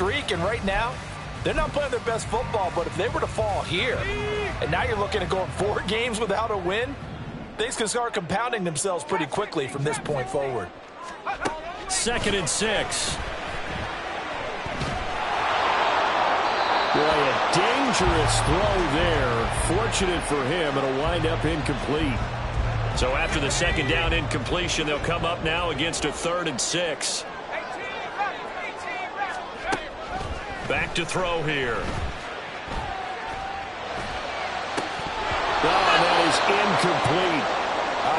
streak, and right now, they're not playing their best football, but if they were to fall here, and now you're looking at going 4 games without a win, things can start compounding themselves pretty quickly from this point forward. 2nd and 6. Boy, a dangerous throw there. Fortunate for him, it'll wind up incomplete. So after the 2nd down incompletion, they'll come up now against a 3rd and 6. Back to throw here. Oh, that is incomplete.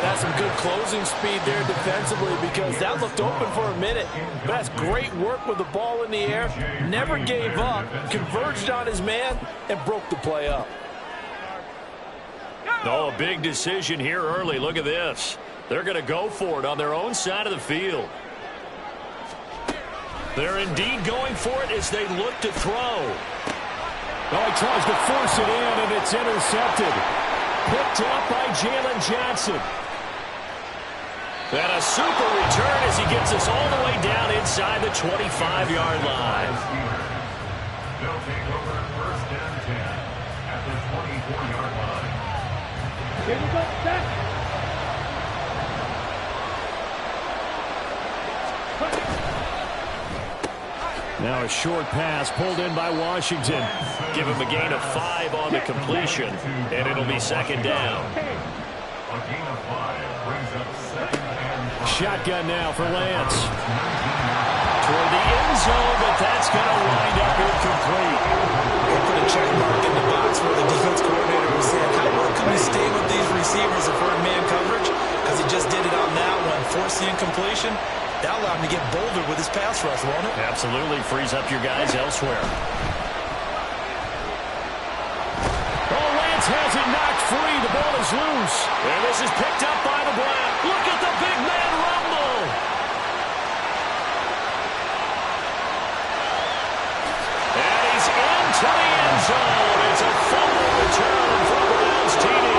That's some good closing speed there defensively because that looked open for a minute. But that's great work with the ball in the air. Never gave up, converged on his man, and broke the play up. Oh, a big decision here early. Look at this. They're going to go for it on their own side of the field. They're indeed going for it as they look to throw. Oh, he tries to force it in, and it's intercepted. Picked up by Jalen Johnson. And a super return as he gets us all the way down inside the 25-yard line. They'll take over 1st and 10 at the 24-yard line. Here we go, back. Now a short pass pulled in by Washington. Give him a gain of 5 on the completion, and it'll be 2nd down. A gain of 5 brings up 2nd and 5. Shotgun now for Lance. Toward the end zone, but that's going to wind up incomplete. They put a check mark in the box where the defense coordinator was saying, how long can we stay with these receivers if we're in man coverage? Because he just did it on that one, forced the incompletion. That allowed him to get bolder with his pass rush, won't it? Absolutely. Frees up your guys elsewhere. Oh, Lance has it knocked free. The ball is loose. And this is picked up by the Browns. Look at the big man rumble. And he's into the end zone. It's a fumble return for Browns TD.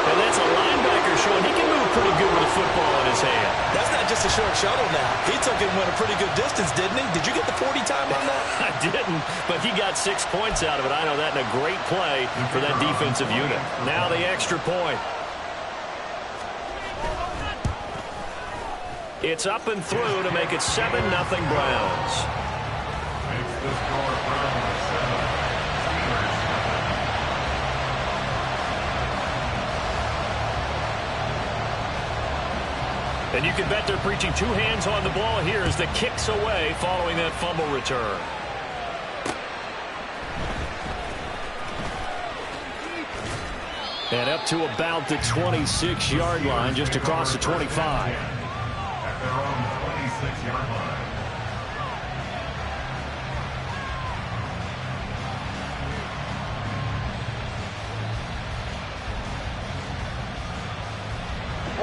And that's a linebacker showing he can move pretty good with a football in his hand. That's not just a short shuttle now. He took it and went a pretty good distance, didn't he? Did you get the 40 time on that? I didn't, but he got 6 points out of it. I know that, and a great play for that defensive unit. Now the extra point. It's up and through to make it 7-0 Browns. Makes the score Browns 7. And you can bet they're preaching 2 hands on the ball here as the kick's away following that fumble return. And up to about the 26-yard line, just across the 25. At their own 26-yard line.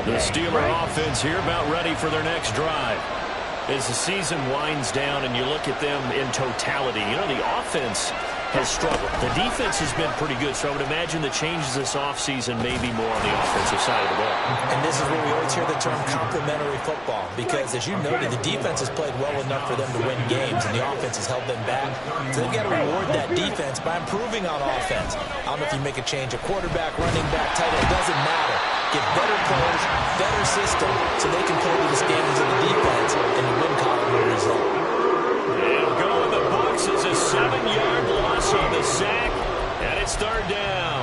The Steeler offense here about ready for their next drive. As the season winds down and you look at them in totality, you know, the offense has struggled. The defense has been pretty good, so I would imagine the changes this offseason may be more on the offensive side of the ball. And this is where we always hear the term complementary football because, as you noted, the defense has played well enough for them to win games, and the offense has held them back. So they've got to reward that defense by improving on offense. I don't know if you make a change, a quarterback, running back, tight end, it doesn't matter. Get better players, better system, so they can play to the standards of the defense and the win column will result. And go in the box is a 7-yard loss on the sack, and it's 3rd down.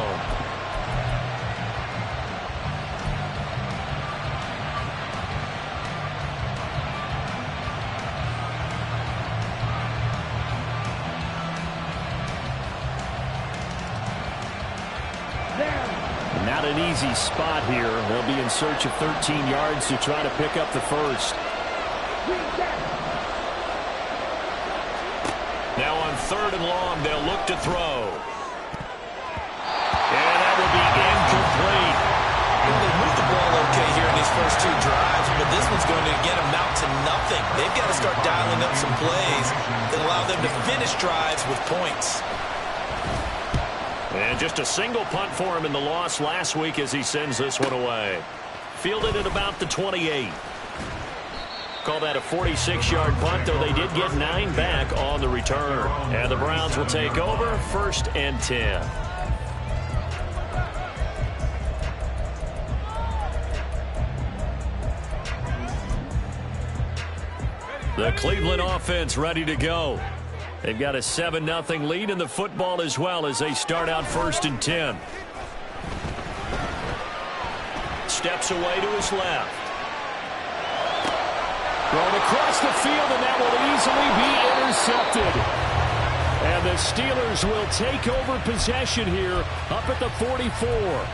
Not an easy spot here. They'll be in search of 13 yards to try to pick up the first. Now on 3rd and long, they'll look to throw. And that will be incomplete. They moved the ball okay here in these first 2 drives, but this one's going to again amount to nothing. They've got to start dialing up some plays that allow them to finish drives with points. And just a single punt for him in the loss last week as he sends this one away. Fielded at about the 28. Call that a 46-yard punt, though they did get 9 back on the return. And the Browns will take over 1st and 10. The Cleveland offense ready to go. They've got a 7-0 lead in the football as well as they start out 1st and 10. Steps away to his left. Thrown across the field, and that will easily be intercepted. And the Steelers will take over possession here up at the 44.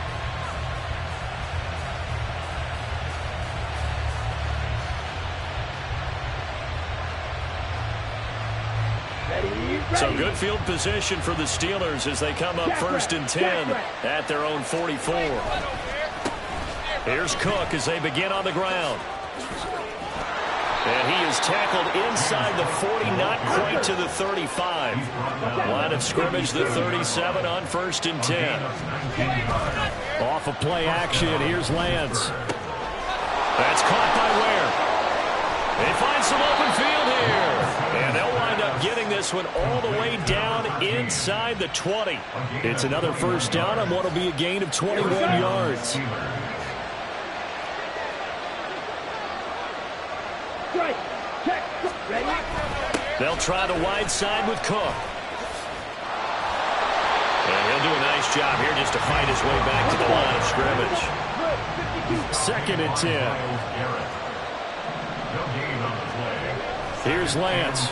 So good field position for the Steelers as they come up 1st and 10 at their own 44. Here's Cook as they begin on the ground. And he is tackled inside the 40, not quite to the 35. Line of scrimmage, the 37 on 1st and 10. Off of play action, here's Lance. That's caught by Ware. They find some open field here. And they'll wind up getting this one all the way down inside the 20. It's another 1st down on what will be a gain of 21 yards. They'll try the wide side with Cook. And he'll do a nice job here just to fight his way back to the line of scrimmage. 2nd and 10. Here's Lance.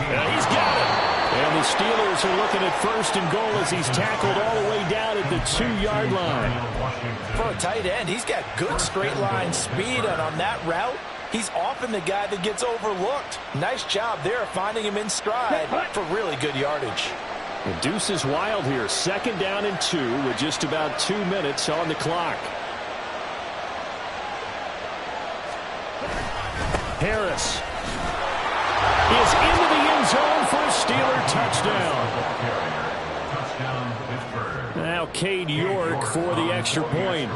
And he's got it. And the Steelers are looking at 1st and goal as he's tackled all the way down at the 2-yard line. For a tight end, he's got good straight line speed, and on that route, he's often the guy that gets overlooked. Nice job there finding him in stride for really good yardage. The deuce is wild here. 2nd down and 2 with just about 2 minutes on the clock. Harris is into the end zone for a Steeler touchdown. Now Cade York for the extra point.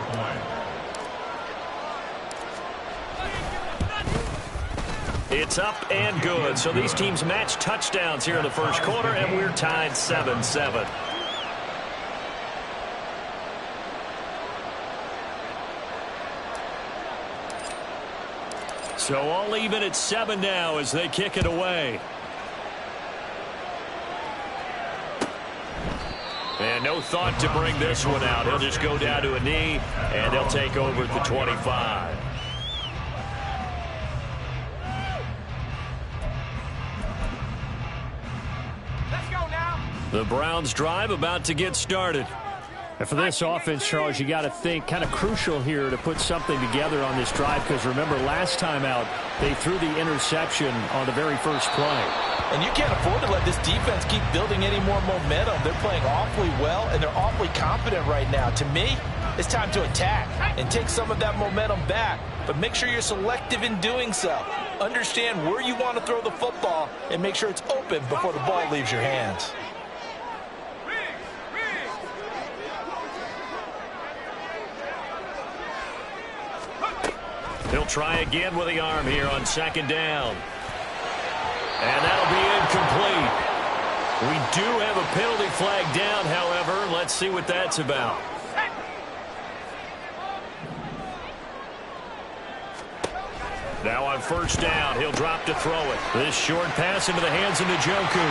It's up and good. So these teams match touchdowns here in the 1st quarter, and we're tied 7-7. So all even at 7 now as they kick it away. And no thought to bring this one out. He'll just go down to a knee, and they'll take over at the 25. The Browns drive about to get started. And for this offense, Charles, you got to think kind of crucial here to put something together on this drive, because remember last time out they threw the interception on the very first play. And you can't afford to let this defense keep building any more momentum. They're playing awfully well, and they're awfully confident right now. To me, it's time to attack and take some of that momentum back. But make sure you're selective in doing so. Understand where you want to throw the football and make sure it's open before the ball leaves your hands. He'll try again with the arm here on 2nd down. And that'll be incomplete. We do have a penalty flag down, however. Let's see what that's about. Now on 1st down, he'll drop to throw it. This short pass into the hands of Njoku.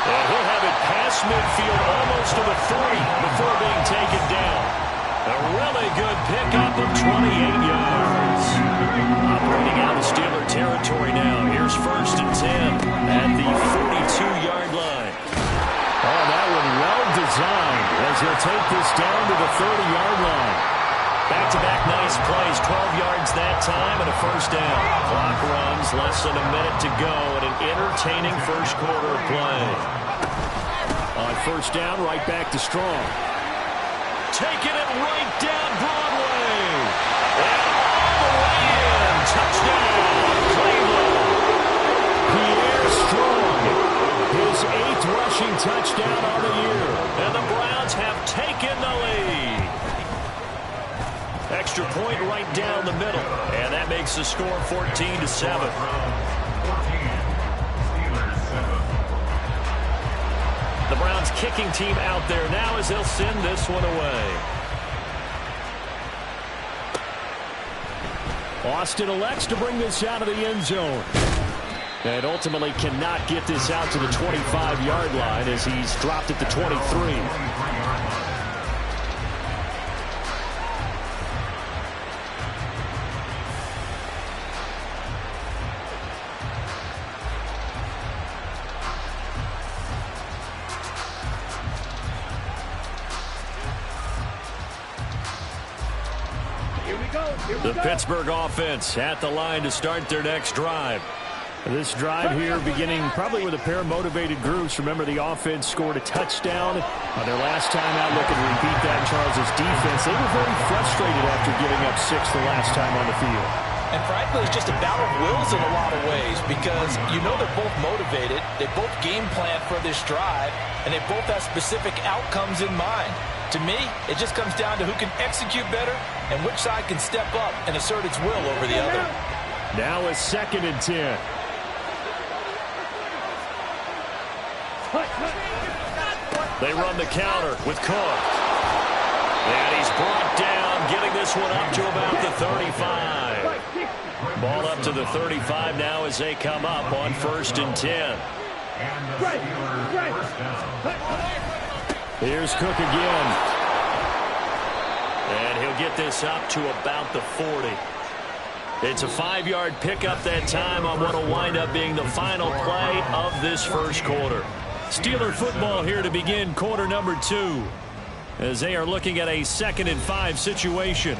And he'll have it past midfield almost to the 30 before being taken down. A really good pickup of 28 yards. Operating out of Steeler territory now. Here's 1st and 10 at the 42-yard line. Oh, that one well designed as he'll take this down to the 30-yard line. Back-to-back nice plays. 12 yards that time and a 1st down. Clock runs, less than a minute to go in an entertaining 1st quarter of play. On 1st down, right back to Strong. Taking it right down Broadway. And all the way in. Touchdown, Cleveland. Pierre Strong, his 8th rushing touchdown on the year. And the Browns have taken the lead. Extra point right down the middle. And that makes the score 14-7. The Browns kicking team out there now as they'll send this one away. Austin elects to bring this out of the end zone. And ultimately cannot get this out to the 25-yard line as he's dropped at the 23. The Pittsburgh offense at the line to start their next drive. This drive here beginning probably with a pair of motivated groups. Remember, the offense scored a touchdown on their last time out. Looking to repeat that in Charles' defense. They were very frustrated after giving up 6 the last time on the field. And frankly, it's just a battle of wills in a lot of ways because you know they're both motivated. They both game plan for this drive, and they both have specific outcomes in mind. To me, it just comes down to who can execute better and which side can step up and assert its will over the other. Now a 2nd and 10. They run the counter with Cook. And he's brought down, getting this one up to about the 35. Ball up to the 35 now as they come up on 1st and 10. Here's Cook again. And he'll get this up to about the 40. It's a 5-yard pickup that time on what will wind up being the final play of this first quarter. Steeler football here to begin quarter number 2 as they are looking at a 2nd and 5 situation.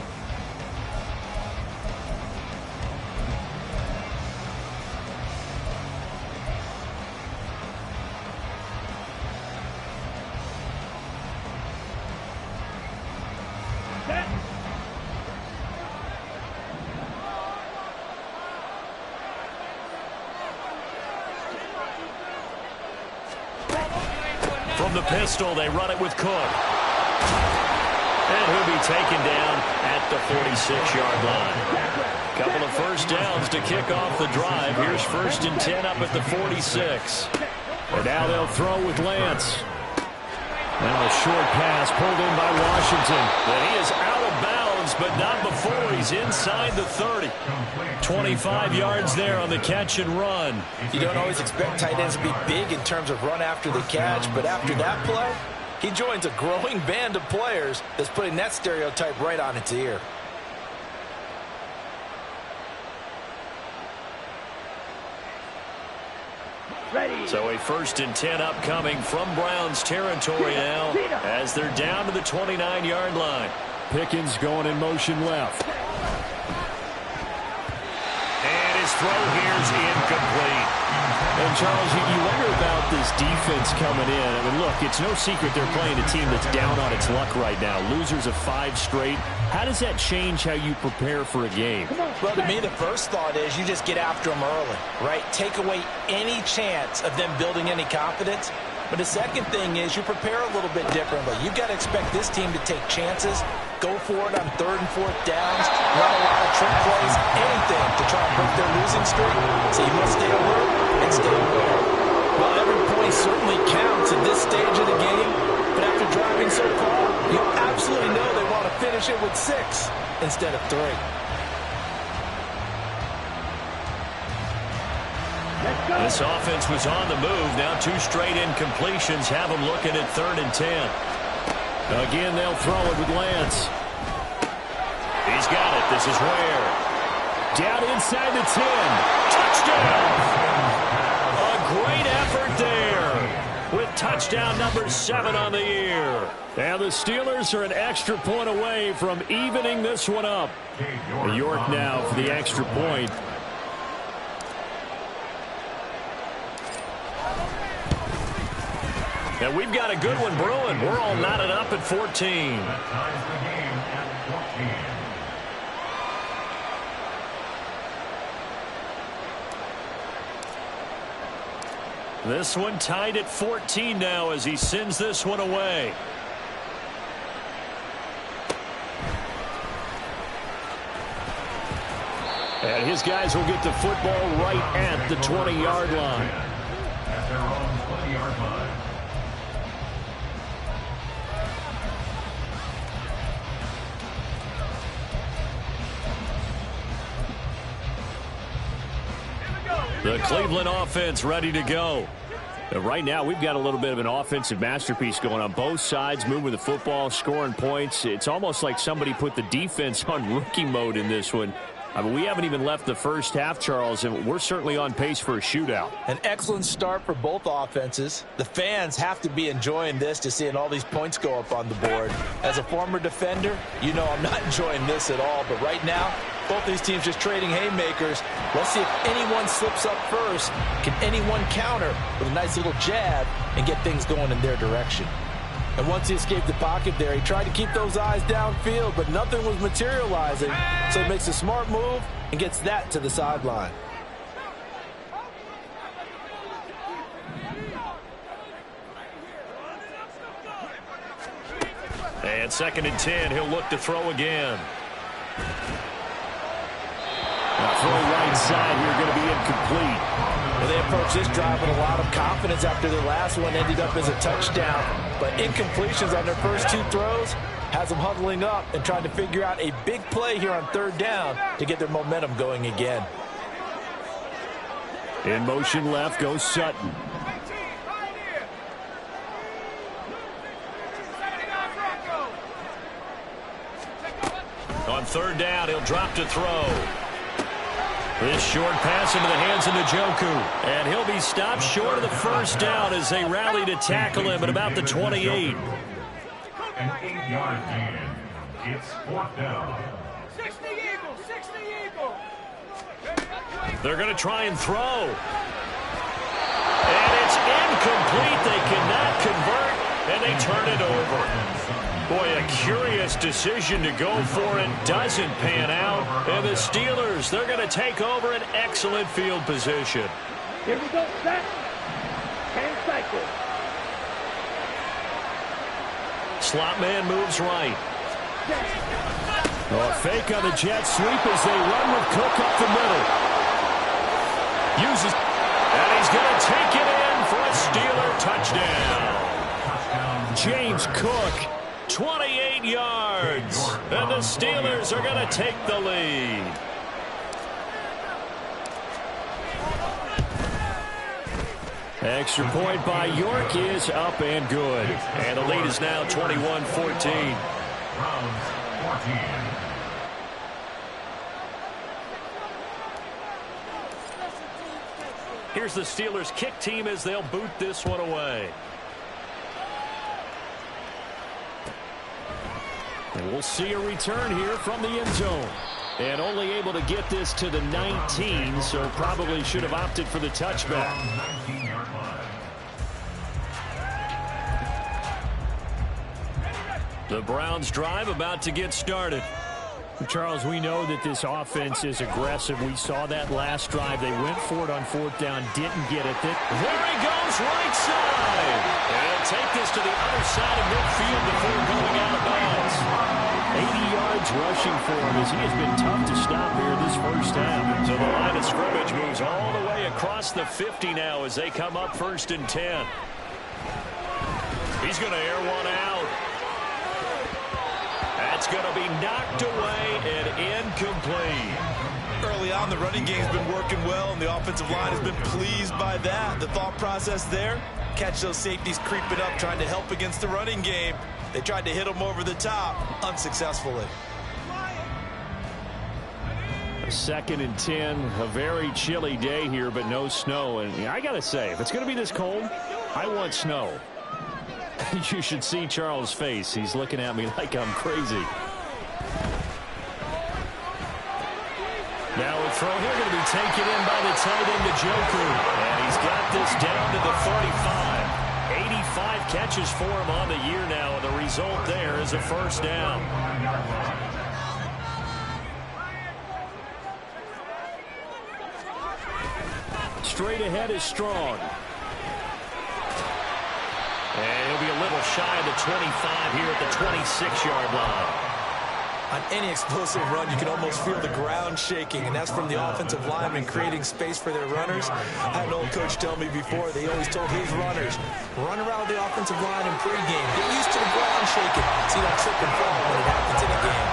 From the pistol, they run it with Cook. And he'll be taken down at the 46-yard line. Couple of first downs to kick off the drive. Here's 1st and 10 up at the 46. And now they'll throw with Lance. Now a short pass pulled in by Washington. And he is out of bounds, but not before he's inside the 30. 25 yards there on the catch and run. You don't always expect tight ends to be big in terms of run after the catch, but after that play, he joins a growing band of players that's putting that stereotype right on its ear. So a 1st and 10 upcoming from Browns territory now as they're down to the 29-yard line. Pickens going in motion left. And his throw here's incomplete. And Charles, you wonder about this defense coming in. I mean, look, it's no secret they're playing a team that's down on its luck right now. Losers of 5 straight. How does that change how you prepare for a game? Well, to me, the first thought is you just get after them early, right? Take away any chance of them building any confidence. But the second thing is you prepare a little bit differently. You've got to expect this team to take chances, go for it on 3rd and 4th downs, run a lot of trick plays, anything to try and break their losing streak. So you must stay alert and stay aware. Well, every point certainly counts at this stage of the game, but after driving so far, you absolutely know they want to finish it with 6 instead of 3. This offense was on the move. Now 2 straight incompletions have them looking at 3rd and 10. Again, they'll throw it with Lance. He's got it. This is Ware. Down inside the 10. Touchdown! A great effort there with touchdown number 7 on the year. And the Steelers are an extra point away from evening this one up. York now for the extra point. And we've got a good one brewing. We're all knotted up at 14. That ties the game at 14. This one tied at 14 now as he sends this one away. And his guys will get the football right at the 20-yard line. At their own 20-yard line. The Cleveland offense ready to go. Right now, we've got a little bit of an offensive masterpiece going on both sides, moving the football, scoring points. It's almost like somebody put the defense on rookie mode in this one. I mean, we haven't even left the first half, Charles, and we're certainly on pace for a shootout. An excellent start for both offenses. The fans have to be enjoying this, to seeing all these points go up on the board. As a former defender, you know I'm not enjoying this at all. But right now, both these teams just trading haymakers. Let's see if anyone slips up first. Can anyone counter with a nice little jab and get things going in their direction? And once he escaped the pocket there, he tried to keep those eyes downfield, but nothing was materializing. So he makes a smart move and gets that to the sideline. And 2nd and 10, he'll look to throw again. Throw right side here, going to be incomplete. Well, they approached this drive with a lot of confidence after their last one ended up as a touchdown. But incompletions on their first 2 throws has them huddling up and trying to figure out a big play here on 3rd down to get their momentum going again. In motion left goes Sutton. On 3rd down, he'll drop to throw. This short pass into the hands of Njoku. And he'll be stopped short of the 1st down as they rally to tackle him at about the 28. An 8-yard gain. It's 4th down. 60 Eagles, 60 Eagles. They're going to try and throw. And it's incomplete. They cannot convert, and they turn it over. Boy, a curious decision to go for it doesn't pan out. And the Steelers, they're going to take over an excellent field position. Here we go, set. 10 cycles. Slot man moves right. A fake on the jet sweep as they run with Cook up the middle. Uses, and he's going to take it in for a Steeler touchdown. James Cook. 28 yards. And the Steelers are going to take the lead. Extra point by York is up and good. And the lead is now 21-14. Browns 14. Here's the Steelers kick team as they'll boot this one away. And we'll see a return here from the end zone. And only able to get this to the 19, so probably should have opted for the touchback. 19-yard line. The Browns drive about to get started. Charles, we know that this offense is aggressive. We saw that last drive. They went for it on 4th down, didn't get it. There he goes, right side. And he'll take this to the other side of midfield before going out of bounds. 80 yards rushing for him as he has been tough to stop here this first half. So the line of scrimmage moves all the way across the 50 now as they come up 1st and 10. He's going to air one out. That's going to be knocked away and incomplete. Early on, the running game's been working well, and the offensive line has been pleased by that. The thought process there, catch those safeties creeping up, trying to help against the running game. They tried to hit them over the top, unsuccessfully. 2nd and 10, a very chilly day here, but no snow. And I got to say, if it's going to be this cold, I want snow. You should see Charles' face. He's looking at me like I'm crazy. Now a throw here going to be taken in by the tight end, Njoku. And he's got this down to the 45. 85 catches for him on the year now, and the result there is a 1st down. Straight ahead is Strong. And he'll be a little shy of the 25 here at the 26-yard line. On any explosive run, you can almost feel the ground shaking, and that's from the offensive linemen creating space for their runners. I had an old coach tell me before, they always told his runners, run around the offensive line in pregame. Get used to the ground shaking. See that trip and fall when it happens in a game.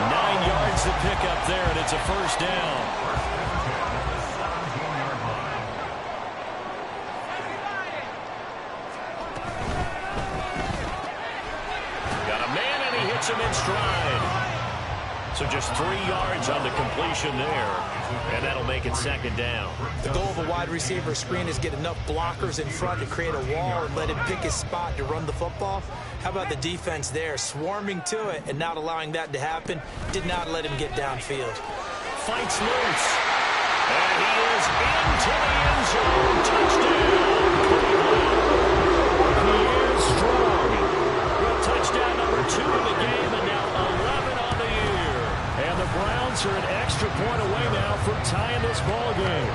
9 yards to pick up there, and it's a first down. Got a man, and he hits him in stride. So just 3 yards on the completion there, and that'll make it second down. The goal of a wide receiver screen is get enough blockers in front to create a wall and let him pick his spot to run the football. How about the defense there, swarming to it and not allowing that to happen? Did not let him get downfield. Fights loose, and he is into the end zone. Touchdown, Cleveland. He is strong. Well, touchdown number 2 in the game, and now 11 on the year. And the Browns are an extra point away now from tying this ball game.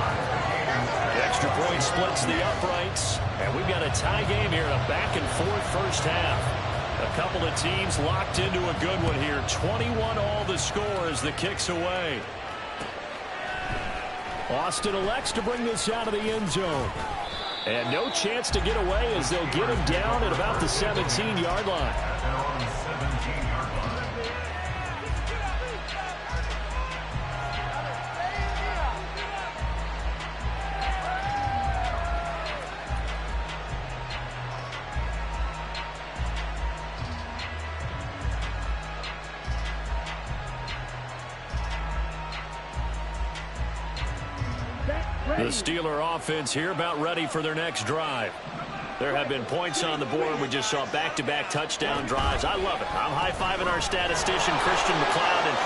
The extra point splits the uprights, and we've got a tie game here, a back-and-forth first half. A couple of teams locked into a good one here. 21 all the score as the kick's away. Austin elects to bring this out of the end zone. And no chance to get away as they'll get him down at about the 17-yard line. The Steeler offense here about ready for their next drive. There have been points on the board. We just saw back-to-back touchdown drives. I love it. I'm high-fiving our statistician, Christian McLeod, and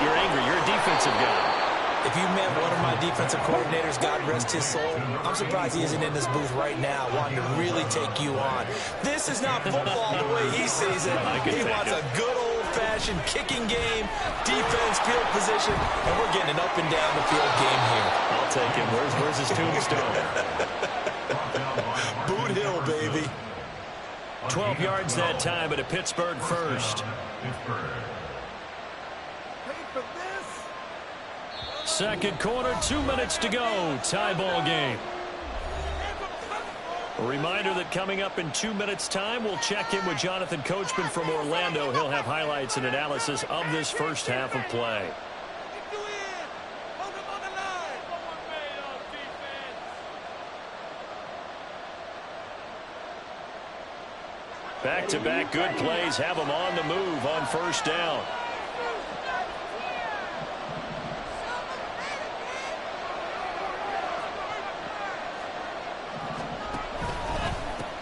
you're angry. You're a defensive guy. If you met one of my defensive coordinators, God rest his soul, I'm surprised he isn't in this booth right now wanting to really take you on. This is not football the way he sees it. He wants a good old-fashioned kicking game, defense, field position, and we're getting an up and down the field game here. I'll take him. Where's his tombstone? Boot Hill, baby. 12 yards that time, but a Pittsburgh first. Second quarter, 2 minutes to go. Tie ball game. A reminder that coming up in 2 minutes' time, we'll check in with Jonathan Coachman from Orlando. He'll have highlights and analysis of this first half of play. Back-to-back good plays have them on the move on first down.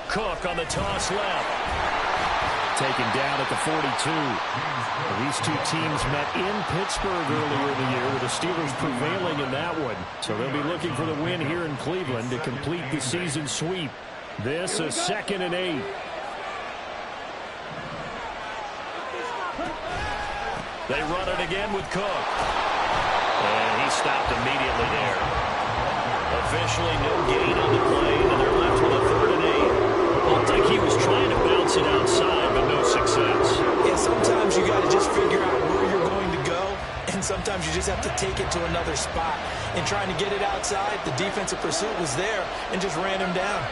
Cook on the toss left. Taken down at the 42. These two teams met in Pittsburgh earlier in the year with the Steelers prevailing in that one. So they'll be looking for the win here in Cleveland to complete the season sweep. This is 2nd and 8. They run it again with Cook. And he stopped immediately there. Officially no gain on the play, and they're left with a 3rd and 8. Looked like he was trying to bounce it outside, but no success. Yeah, sometimes you got to just figure out where you're going to go, and sometimes you just have to take it to another spot. And trying to get it outside, the defensive pursuit was there and just ran him down.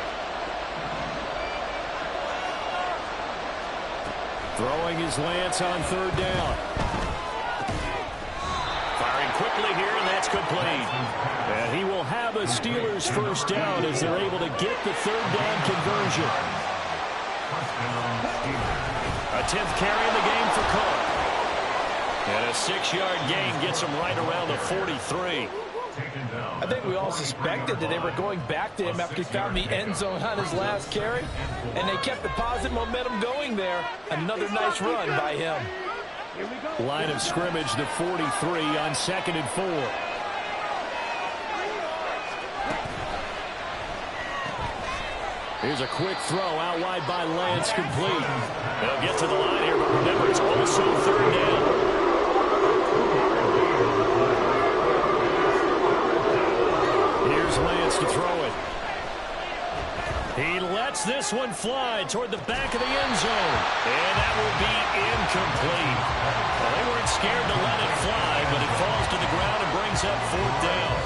Throwing his Lance on 3rd down. Firing quickly here, and that's complete. And he will have a Steelers first down as they're able to get the 3rd down conversion. A 10th carry in the game for Cook. And a 6-yard gain gets him right around the 43. I think we all suspected that they were going back to him after he found the end zone on his last carry, and they kept the positive momentum going there. Another nice run by him. Line of scrimmage, the 43 on 2nd and 4. Here's a quick throw out wide by Lance, complete. They'll get to the line here, but remember, it's also 3rd down. Here's Lance to throw it. He lets this one fly toward the back of the end zone. And that will be incomplete. Well, they weren't scared to let it fly, but it falls to the ground and brings up 4th down.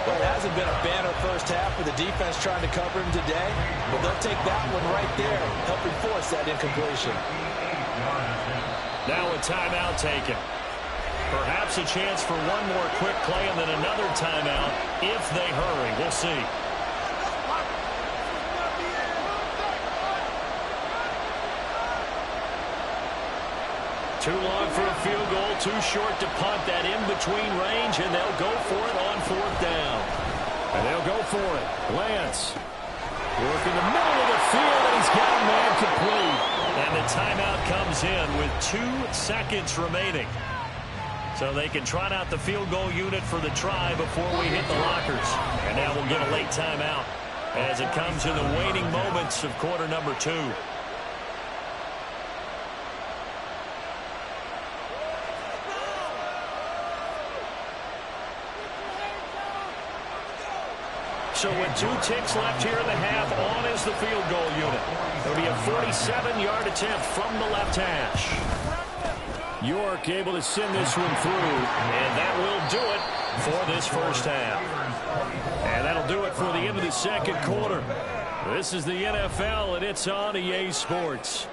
Well, it hasn't been a banner first half for the defense trying to cover him today, but they'll take that one right there, helping force that incompletion. Now a timeout taken. Perhaps a chance for one more quick play and then another timeout if they hurry. We'll see. Too long for a field goal, too short to punt that in-between range, and they'll go for it on 4th down. And they'll go for it. Lance working the middle of the field, and he's got a man complete. And the timeout comes in with 2 seconds remaining. So they can trot out the field goal unit for the try before we hit the lockers. And now we'll get a late timeout as it comes in the waning moments of quarter number 2. So with 2 ticks left here in the half, on is the field goal unit. It'll be a 47-yard attempt from the left hash. York able to send this one through. And that will do it for this first half. And that'll do it for the end of the second quarter. This is the NFL, and it's on EA Sports.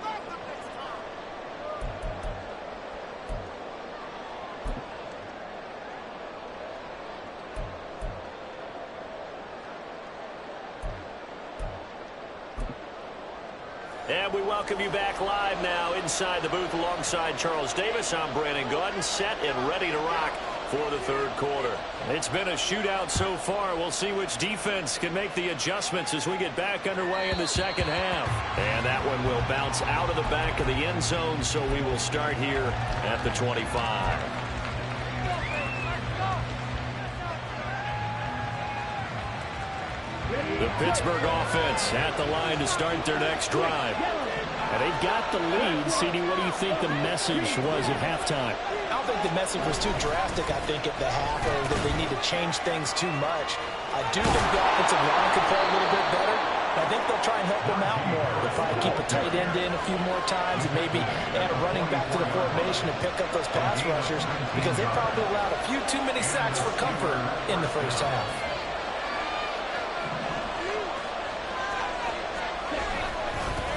And we welcome you back live now inside the booth alongside Charles Davis. I'm Brandon Gordon, set and ready to rock for the third quarter. It's been a shootout so far. We'll see which defense can make the adjustments as we get back underway in the second half. And that one will bounce out of the back of the end zone, so we will start here at the 25. The Pittsburgh offense at the line to start their next drive. And they got the lead. CD, what do you think the message was at halftime? I don't think the message was too drastic, I think, at the half, or that they need to change things too much. I do think the offensive line could play a little bit better. I think they'll try and help them out more. They'll probably keep a tight end in a few more times and maybe add a running back to the formation and pick up those pass rushers, because they probably allowed a few too many sacks for comfort in the first half.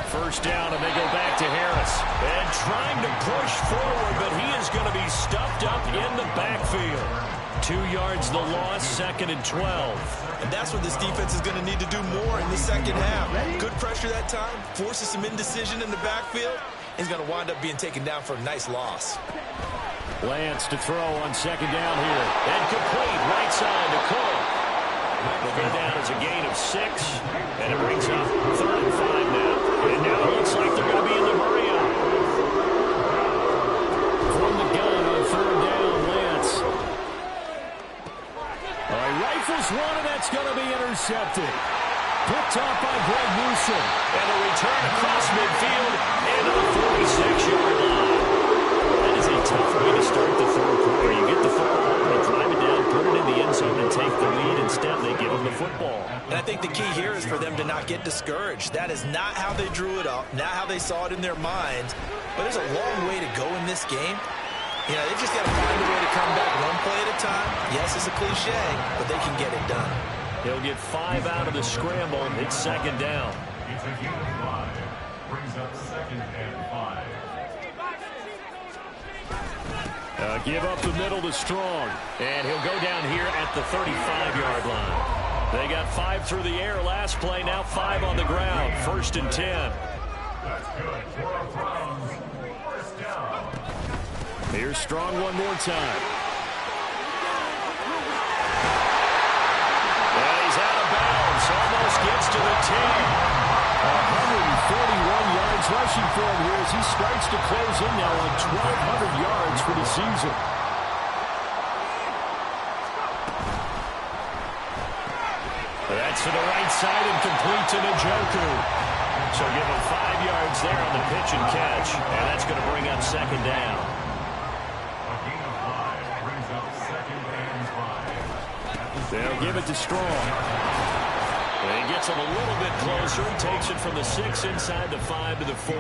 First down, and they go back to Harris. And trying to push forward, but he is going to be stuffed up in the backfield. 2 yards the loss, 2nd and 12. And that's what this defense is going to need to do more in the second half. Good pressure that time, forces some indecision in the backfield. He's going to wind up being taken down for a nice loss. Lance to throw on 2nd down here. And complete, right side to Cole. Will go down as a gain of 6, and it brings up 3rd and 5 now. And now it looks like they're going to be in the hurry-up. From the gun on 3rd down, Lance. Rifles one, and that's going to be intercepted. Picked off by Greg Newsom. And a return across midfield into the 46-yard line. That is a tough way to start the third quarter. You get the football, they drive it down, put it in the end zone, and take the lead. Instead, they give them the football. And I think the key here is for them to not get discouraged. That is not how they drew it up, not how they saw it in their minds. But there's a long way to go in this game. You know, they've just got to find a way to come back one play at a time. Yes, it's a cliche, but they can get it done. He'll get 5 out of the scramble. It's 2nd down. It's a unit 5. Brings up 2nd and 5. Give up the middle to Strong. And he'll go down here at the 35-yard line. They got 5 through the air last play, now 5 on the ground. 1st and 10. That's good for a Browns. 1st down. Here's Strong one more time. And he's out of bounds. Almost gets to the 10. 141 yards rushing for him here as he starts to close in now on 1,200 yards for the season. That's to the right side and complete to Njoku. So give him 5 yards there on the pitch and catch. And that's going to bring up 2nd down. A gain of 5 brings up 2nd and 5. They'll give it to Strong. And he gets him a little bit closer. He takes it from the 6 inside the 5 to the 4.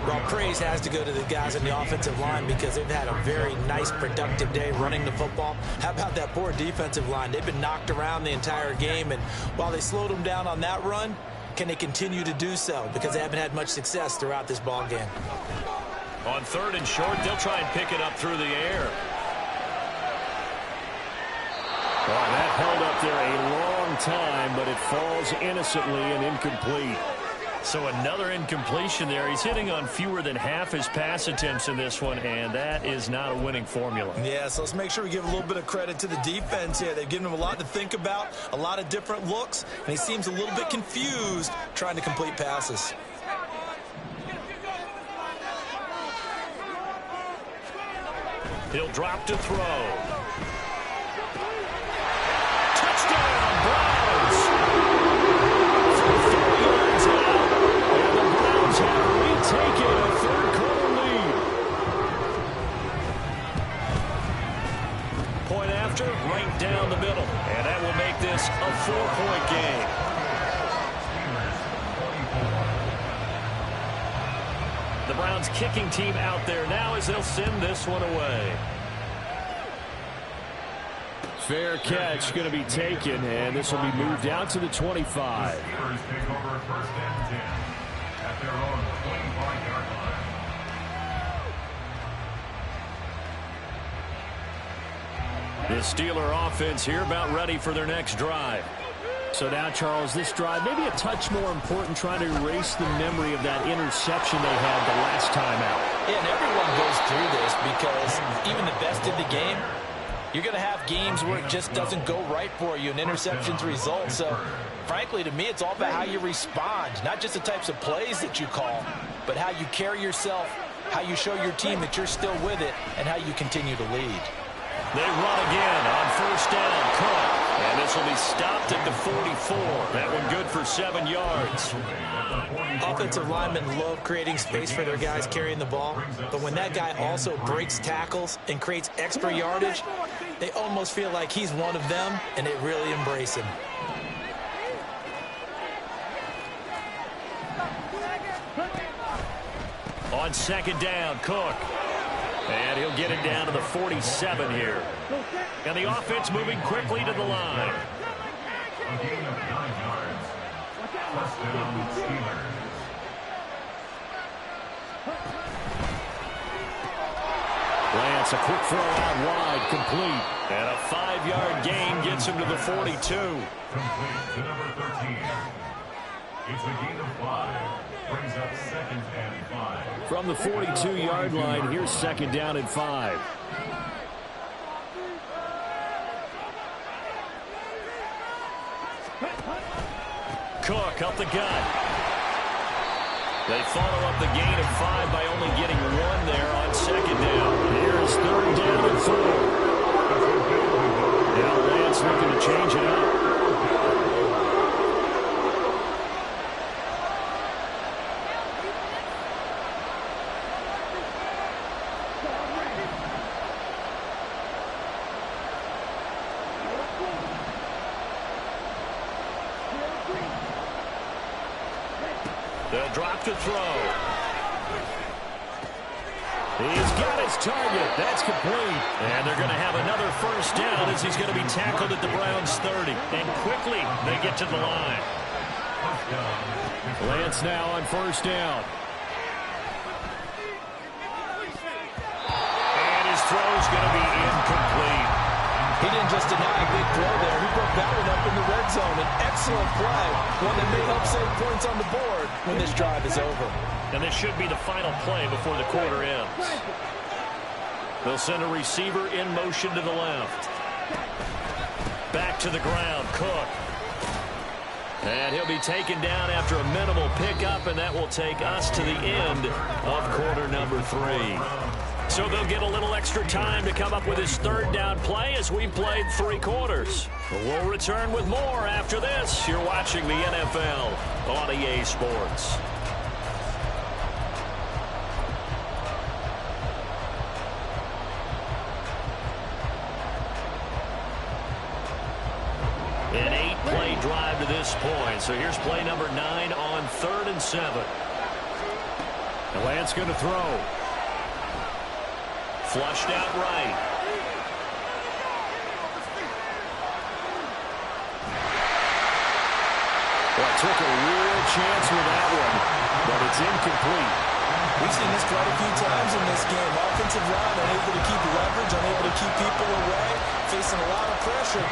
Well, praise has to go to the guys on the offensive line because they've had a very nice, productive day running the football. How about that poor defensive line? They've been knocked around the entire game, and while they slowed them down on that run, can they continue to do so? Because they haven't had much success throughout this ball game. On 3rd and short, they'll try and pick it up through the air. Well, that held up there a long time, but it falls innocently and incomplete. So another incompletion there. He's hitting on fewer than half his pass attempts in this one, and that is not a winning formula. Yeah, so let's make sure we give a little bit of credit to the defense here. They've given him a lot to think about, a lot of different looks, and he seems a little bit confused trying to complete passes. He'll drop to throw. Touchdown, Browns! From 4 yards out, and the Browns have retaken a third-quarter lead. Point after, right down the middle, and that will make this a 4-point game. The Browns kicking team out there now as they'll send this one away. Fair catch going to be taken, and this will be moved out to the 25. Steelers take over 1st and 10 at their own 25-yard line. The Steeler offense here about ready for their next drive. So now, Charles, this drive maybe a touch more important, trying to erase the memory of that interception they had the last time out. Yeah, and everyone goes through this because even the best in the game, you're going to have games where it just doesn't go right for you and interceptions result. So, frankly, to me, it's all about how you respond, not just the types of plays that you call, but how you carry yourself, how you show your team that you're still with it, and how you continue to lead. They run again on 1st down. Cook. And this will be stopped at the 44. That one good for 7 yards. Offensive linemen love creating space for their guys carrying the ball, but when that guy also breaks tackles and creates extra yardage, they almost feel like he's one of them, and they really embrace him. On 2nd down, Cook. And he'll get it down to the 47 here. And the offense moving quickly to the line. A gain of 9 yards. 1st down, Steelers. Lance, a quick throw out wide, complete. And a 5-yard gain gets him to the 42. Complete to number 13. It's a gain of 5. Brings up 2nd and 5. From the 42-yard line, here's 2nd down and 5. Cook up the gut. They follow up the gain of 5 by only getting 1 there on 2nd down. Here's 3rd down and 4. Now Lance looking to change it up. They'll drop to throw. He's got his target. That's complete. And they're going to have another 1st down as he's going to be tackled at the Browns 30. And quickly they get to the line. Lance now on 1st down. And his throw's going to be incomplete. He didn't just deny a big throw there. He broke that one up in the red zone. An excellent play. One that may help save points on the board when this drive is over. And this should be the final play before the quarter ends. They'll send a receiver in motion to the left. Back to the ground, Cook. And he'll be taken down after a minimal pickup, and that will take us to the end of quarter number 3. So they'll get a little extra time to come up with his 3rd down play as we played 3 quarters. But we'll return with more after this. You're watching the NFL on EA Sports. An 8-play drive to this point. So here's play number 9 on 3rd and 7. And Lance going to throw. Flushed out right. Well, took a real chance with that one, but it's incomplete. We've seen this quite a few times in this game. Offensive line unable to keep leverage, unable to keep people away, facing a lot of pressure.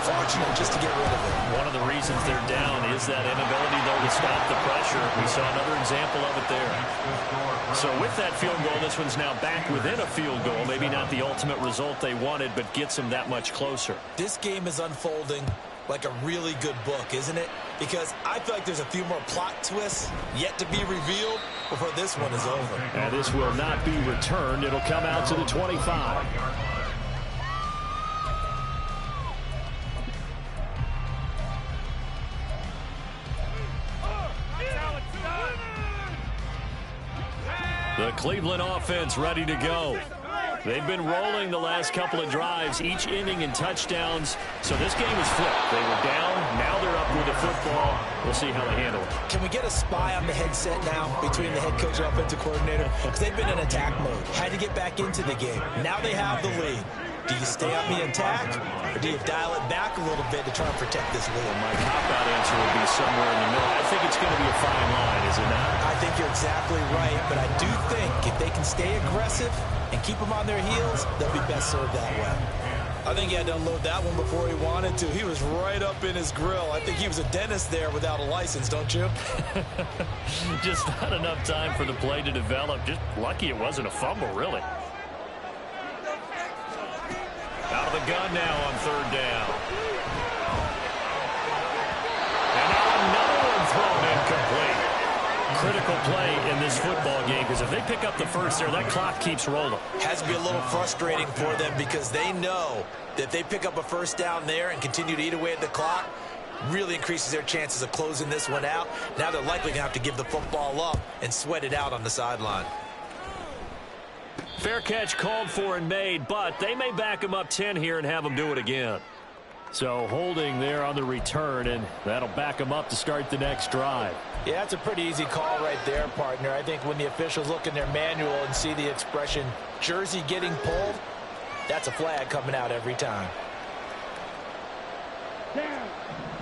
Fortunate just to get rid of it. One of the reasons they're down is that inability, though, to stop the pressure. We saw another example of it there. So with that field goal, this one's now back within a field goal. Maybe not the ultimate result they wanted, but gets them that much closer. This game is unfolding like a really good book, isn't it? Because I feel like there's a few more plot twists yet to be revealed before this one is over. And this will not be returned. It'll come out to the 25. The Cleveland offense ready to go. They've been rolling the last couple of drives, each inning in touchdowns. So this game is flipped. They were down. Now they're up with the football. We'll see how they handle it. Can we get a spy on the headset now between the head coach and offensive coordinator? Because they've been in attack mode. Had to get back into the game. Now they have the lead. Do you stay on the attack, or do you dial it back a little bit to try and protect this lead? My cop-out answer would be somewhere in the middle. I think it's going to be a fine line, is it not? I think you're exactly right, but I do think if they can stay aggressive and keep them on their heels, they'll be best served that way. I think he had to unload that one before he wanted to. He was right up in his grill. I think he was a dentist there without a license, don't you? Just not enough time for the play to develop. Just lucky it wasn't a fumble, really. Out of the gun now on 3rd down. And now another one thrown incomplete. Critical play in this football game, because if they pick up the first there, that clock keeps rolling. Has to be a little frustrating for them because they know that if they pick up a first down there and continue to eat away at the clock, really increases their chances of closing this one out. Now they're likely going to have to give the football up and sweat it out on the sideline. Fair catch called for and made, but they may back him up 10 here and have him do it again. So holding there on the return, and that'll back them up to start the next drive. Yeah, that's a pretty easy call right there, partner. I think when the officials look in their manual and see the expression jersey getting pulled, that's a flag coming out every time.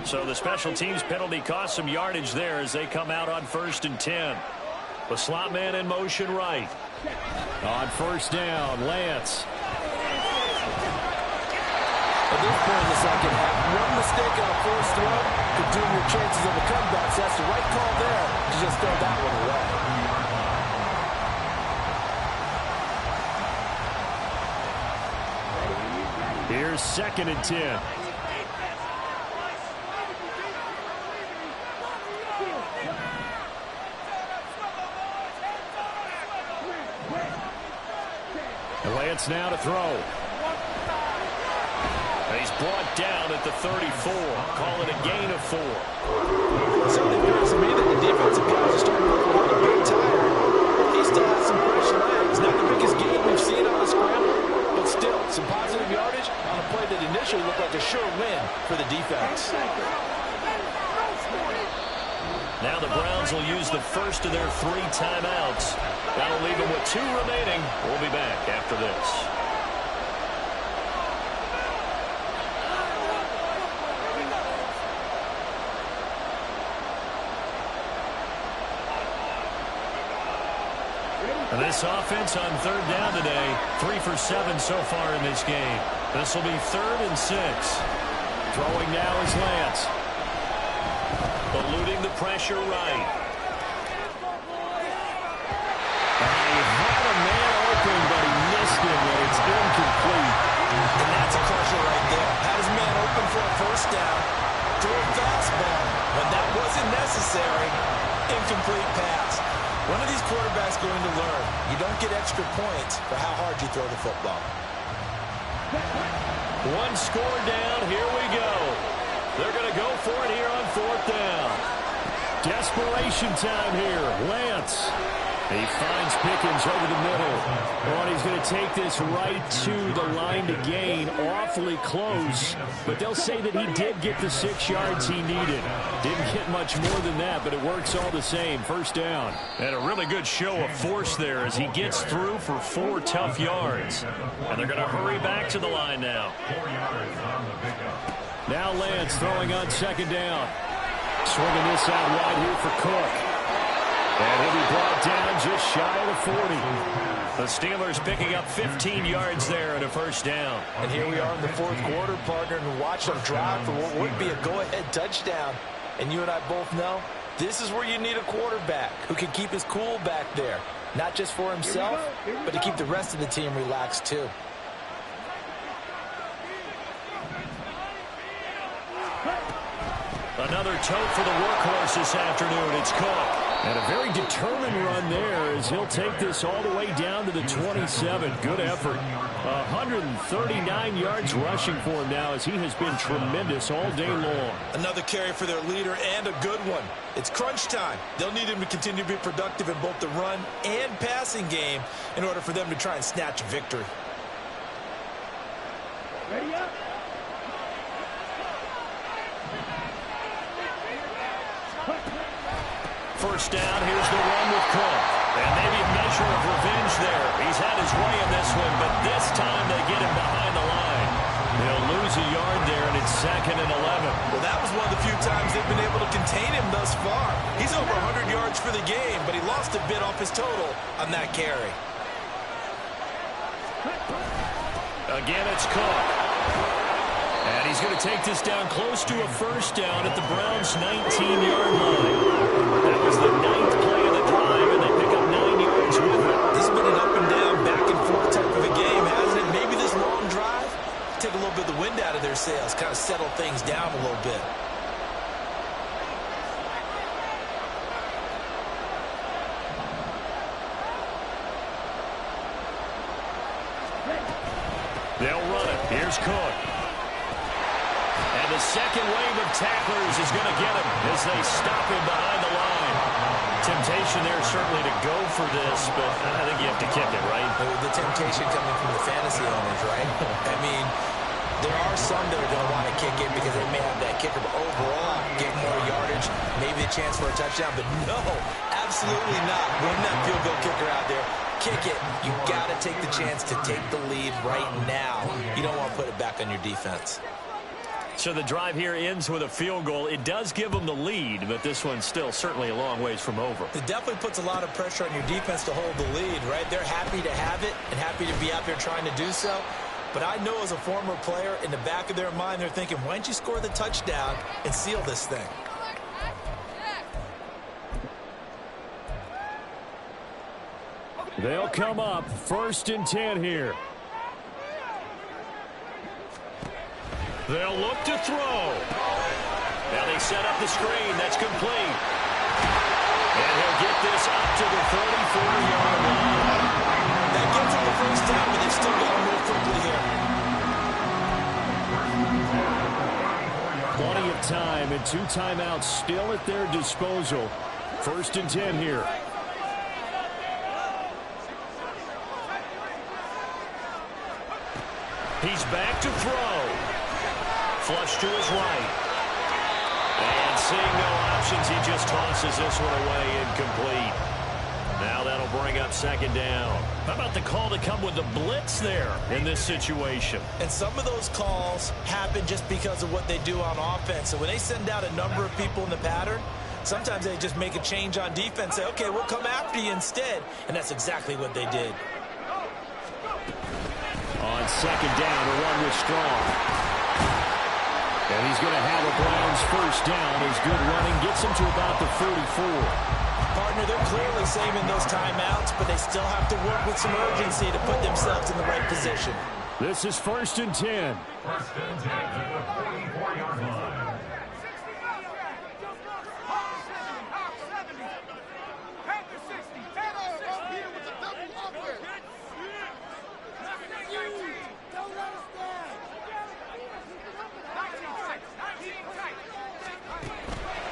So the special teams penalty cost some yardage there as they come out on 1st and 10. The slot man in motion right. On 1st down, Lance. At this point in the second half, one mistake on a first throw could doom your chances of a comeback. So that's the right call there to just throw that one away. Here's 2nd and 10. Lance now to throw. He's brought down at the 34. Call it a gain of 4. It certainly appears to me that the defensive guys are starting to look a little bit tired. He still has some fresh legs. Not the biggest gain we've seen on the scramble, but still some positive yardage on a play that initially looked like a sure win for the defense. Now the Browns will use the first of their 3 timeouts. That'll leave them with 2 remaining. We'll be back after this. And this offense on 3rd down today, 3 for 7 so far in this game. This will be 3rd and 6. Throwing now is Lance. Eluding the pressure right. He had a man open, but he missed him, and it's incomplete. And that's a crusher right there. Had his man open for a first down. Threw a fastball. When that wasn't necessary, incomplete pass. One of these quarterbacks going to learn. You don't get extra points for how hard you throw the football. 1 score down. Here we go. They're going to go for it here on 4th down. Desperation time here. Lance. He finds Pickens over the middle. Oh, and he's going to take this right to the line to gain. Awfully close. But they'll say that he did get the 6 yards he needed. Didn't get much more than that, but it works all the same. First down. And a really good show of force there as he gets through for 4 tough yards. And they're going to hurry back to the line now. Now Lance throwing on second down. Swinging this out wide here for Cook. And he'll be brought down just shy of the 40. The Steelers picking up 15 yards there and a first down. And here we are in the fourth quarter, partner, and watch them drive for what would be a go-ahead touchdown. And you and I both know this is where you need a quarterback who can keep his cool back there. Not just for himself, but to keep the rest of the team relaxed too. Another tote for the workhorse this afternoon. It's Cook. And a very determined run there as he'll take this all the way down to the 27. Good effort. 139 yards rushing for him now as he has been tremendous all day long. Another carry for their leader and a good one. It's crunch time. They'll need him to continue to be productive in both the run and passing game in order for them to try and snatch a victory. Ready up. First down, here's the run with Cook. And maybe a measure of revenge there. He's had his way in this one, but this time they get him behind the line. They'll lose a yard there, and it's 2nd and 11. Well, that was one of the few times they've been able to contain him thus far. He's over 100 yards for the game, but he lost a bit off his total on that carry. Again, it's Cook. And he's going to take this down close to a first down at the Browns' 19-yard line. That was the 9th play of the drive, and they pick up 9 yards with it. This has been an up and down, back and forth type of a game, hasn't it? Maybe this long drive, take a little bit of the wind out of their sails, kind of settle things down a little bit. They'll run it. Here's Cook. And the second wave of tacklers is going to get him as they stop him behind the line. Temptation there certainly to go for this, but I think you have to kick it, right? The temptation coming from the fantasy owners, right? I mean, there are some that are going to want to kick it because they may have that kicker, but overall, get more yardage, maybe a chance for a touchdown, but no, absolutely not. Run that field goal kicker out there. Kick it. You got to take the chance to take the lead right now. You don't want to put it back on your defense. So the drive here ends with a field goal. It does give them the lead, but this one's still certainly a long ways from over. It definitely puts a lot of pressure on your defense to hold the lead, right? They're happy to have it and happy to be out there trying to do so. But I know as a former player, in the back of their mind, they're thinking, why don't you score the touchdown and seal this thing? They'll come up 1st and 10 here. They'll look to throw. Now they set up the screen. That's complete. And he'll get this up to the 34-yard line. That gets him the first down, but they've still got to move quickly here. Plenty of time and 2 timeouts still at their disposal. 1st and 10 here. He's back to throw. Flush to his right. And seeing no options, he just tosses this one away incomplete. Now that'll bring up 2nd down. How about the call to come with the blitz there in this situation? And some of those calls happen just because of what they do on offense. So when they send out a number of people in the pattern, sometimes they just make a change on defense, say, okay, we'll come after you instead. And that's exactly what they did. On 2nd down, a run with Strong. And he's going to have a Browns first down. His good running gets him to about the 44. Partner, they're clearly saving those timeouts, but they still have to work with some urgency to put themselves in the right position. This is 1st and 10. 1st and 10 at the 44-yard line.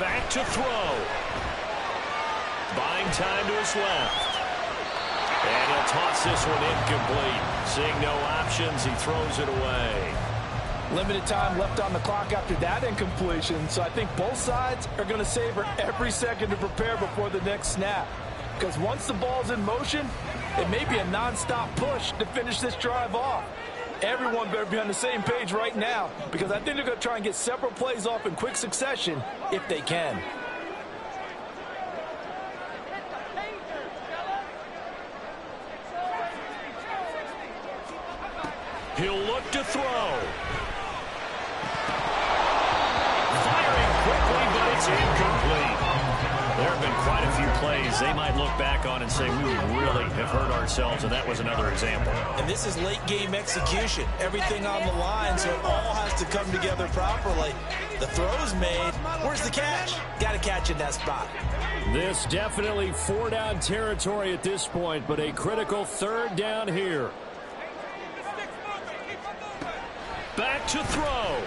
Back to throw. Buying time to his left. And he'll toss this one incomplete. Seeing no options, he throws it away. Limited time left on the clock after that incompletion, so I think both sides are going to savor every second to prepare before the next snap. Because once the ball's in motion, it may be a non-stop push to finish this drive off. Everyone better be on the same page right now, because I think they're going to try and get several plays off in quick succession if they can. He'll look to throw. Firing quickly, but it's incomplete. There have been quite a few plays they might look back on and say, we really have hurt ourselves, and that was another example. And this is late game execution. Everything on the line, so it all has to come together properly. The throw's made. Where's the catch? Got to catch in that spot. This definitely 4-down territory at this point, but a critical 3rd down here. Back to throw.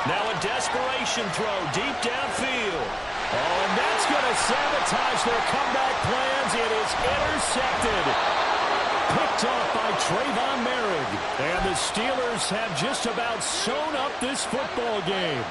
Now a desperation throw deep downfield. Oh, and that's going to sabotage their comeback plans. It is intercepted. Picked off by Trayvon Merrick. And the Steelers have just about sewn up this football game.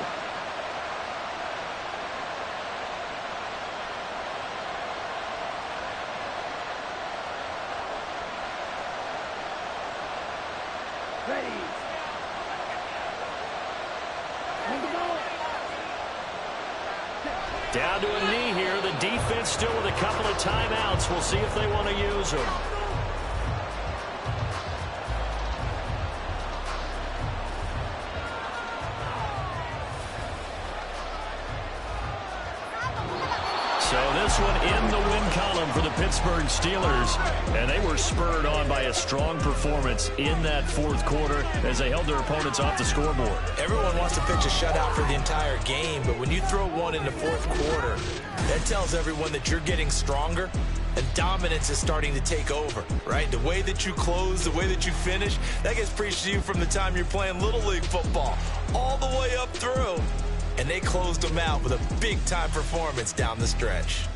Down to a knee here. The defense still with a couple of timeouts. We'll see if they want to use them. So this one in the win column for the Pittsburgh Steelers. And they were spurred on by a strong performance in that 4th quarter as they held their opponents off the scoreboard. Everyone wants to pitch a shutout for the entire game, but when you throw one in the 4th quarter, that tells everyone that you're getting stronger and dominance is starting to take over, right? The way that you close, the way that you finish, that gets preached to you from the time you're playing Little League football all the way up through. And they closed them out with a big-time performance down the stretch.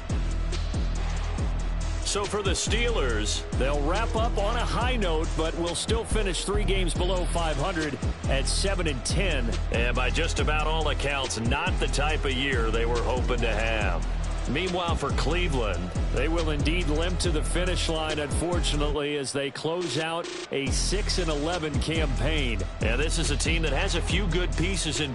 So for the Steelers, they'll wrap up on a high note, but will still finish 3 games below 500 at 7-10. And by just about all accounts, not the type of year they were hoping to have. Meanwhile, for Cleveland, they will indeed limp to the finish line, unfortunately, as they close out a 6-11 campaign. and this is a team that has a few good pieces in